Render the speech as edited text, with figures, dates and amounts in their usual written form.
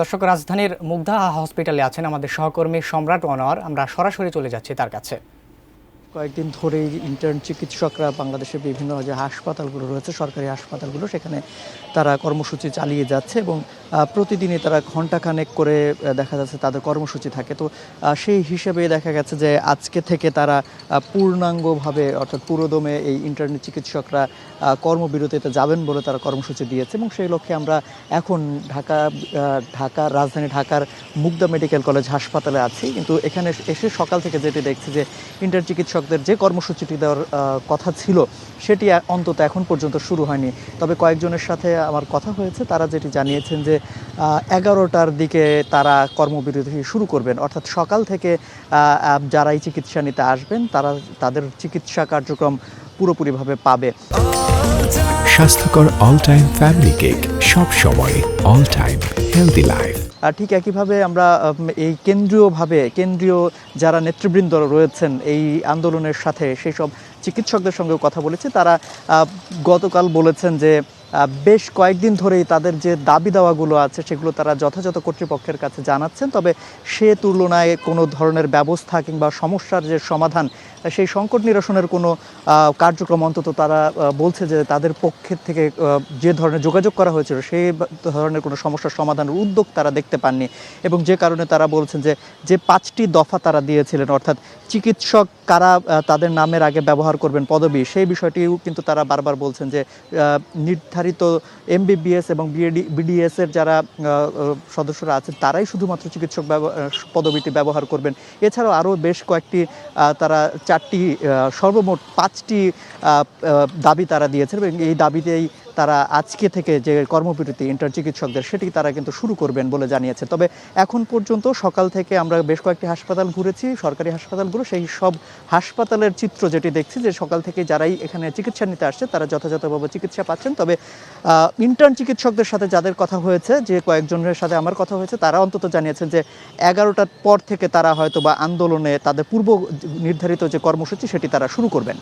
দর্শক, রাজধানীর মুগ্ধা হসপিটালে আছেন আমাদের সহকর্মী সম্রাট আনোয়ার। আমরা সরাসরি চলে যাচ্ছি তার কাছে। কয়েকদিন ধরেই ইন্টার্ন চিকিৎসকরা বাংলাদেশের বিভিন্ন যে হাসপাতালগুলো রয়েছে, সরকারি হাসপাতালগুলো, সেখানে তারা কর্মসূচি চালিয়ে যাচ্ছে এবং প্রতিদিনই তারা ঘণ্টাখানেক করে দেখা যাচ্ছে তাদের কর্মসূচি থাকে। তো সেই হিসেবে দেখা গেছে যে আজকে থেকে তারা পূর্ণাঙ্গভাবে অর্থাৎ পুরোদমে এই ইন্টার্ন চিকিৎসকরা কর্মবিরতিতে যাবেন বলে তারা কর্মসূচি দিয়েছে এবং সেই লক্ষ্যে আমরা এখন রাজধানী ঢাকার মুগদা মেডিকেল কলেজ হাসপাতালে আছি। কিন্তু এখানে এসে সকাল থেকে যেটি দেখছি যে ইন্টার্ন চিকিৎসকদের যে কর্মসূচিটি দেওয়ার কথা ছিল সেটি অন্তত এখন পর্যন্ত শুরু হয়নি। তবে কয়েকজনের সাথে আমার কথা হয়েছে, তারা যেটি জানিয়েছেন যে 11টার দিকে তারা কর্মবিরতি শুরু করবেন, অর্থাৎ সকাল থেকে যারাই চিকিৎসা নিতে আসবেন তারা তাদের চিকিৎসা কার্যক্রম পুরোপুরিভাবে পাবে। স্বাস্থ্যকর অল টাইম ফ্যামিলি কেক, সব সময় অল টাইম হেলদি লাইফ। ঠিক একইভাবে আমরা এই কেন্দ্রীয় যারা নেতৃবৃন্দ রয়েছেন এই আন্দোলনের সাথে সেই সব চিকিৎসকদের সঙ্গেও কথা বলেছি। তারা গতকাল বলেছেন যে বেশ কয়েকদিন ধরেই তাদের যে দাবি দাওয়াগুলো আছে সেগুলো তারা যথাযথ কর্তৃপক্ষের কাছে জানাচ্ছেন, তবে সে তুলনায় কোনো ধরনের ব্যবস্থা কিংবা সমস্যার যে সমাধান, সেই সংকট নিরসনের কোনো কার্যক্রম অন্তত তারা বলছে যে তাদের পক্ষের থেকে যে ধরনের যোগাযোগ করা হয়েছিল সেই ধরনের কোনো সমস্যার সমাধানের উদ্যোগ তারা দেখতে পাননি। এবং যে কারণে তারা বলছেন যে 5টি দফা তারা দিয়েছিলেন, অর্থাৎ চিকিৎসক কারা তাদের নামের আগে ব্যবহার করবেন পদবি, সেই বিষয়টিও কিন্তু তারা বারবার বলছেন যে নির্ধারিত MBBS এবং BDS এর যারা সদস্যরা আছেন তারাই শুধুমাত্র চিকিৎসক পদবিটি ব্যবহার করবেন। এছাড়াও আরও বেশ কয়েকটি তারা সর্বমোট 5টি দাবি তারা দিয়েছেন এবং এই দাবিতেই তারা আজকে থেকে যে কর্মবিরতি ইন্টার্ন চিকিৎসকদের সেটি তারা কিন্তু শুরু করবেন বলে জানিয়েছে। তবে এখন পর্যন্ত সকাল থেকে আমরা বেশ কয়েকটি হাসপাতাল ঘুরেছি, সরকারি হাসপাতালগুলো, সেই সব হাসপাতালের চিত্র যেটি দেখছি যে সকাল থেকে যারাই এখানে চিকিৎসা নিতে আসছে তারা যথাযথভাবে চিকিৎসা পাচ্ছেন। তবে ইন্টার্ন চিকিৎসকদের সাথে যাদের কথা হয়েছে, যে কয়েকজনের সাথে আমার কথা হয়েছে, তারা অন্তত জানিয়েছেন যে 11টার পর থেকে তারা হয়তো বা আন্দোলনে তাদের পূর্ব নির্ধারিত যে কর্মসূচি সেটি তারা শুরু করবেন।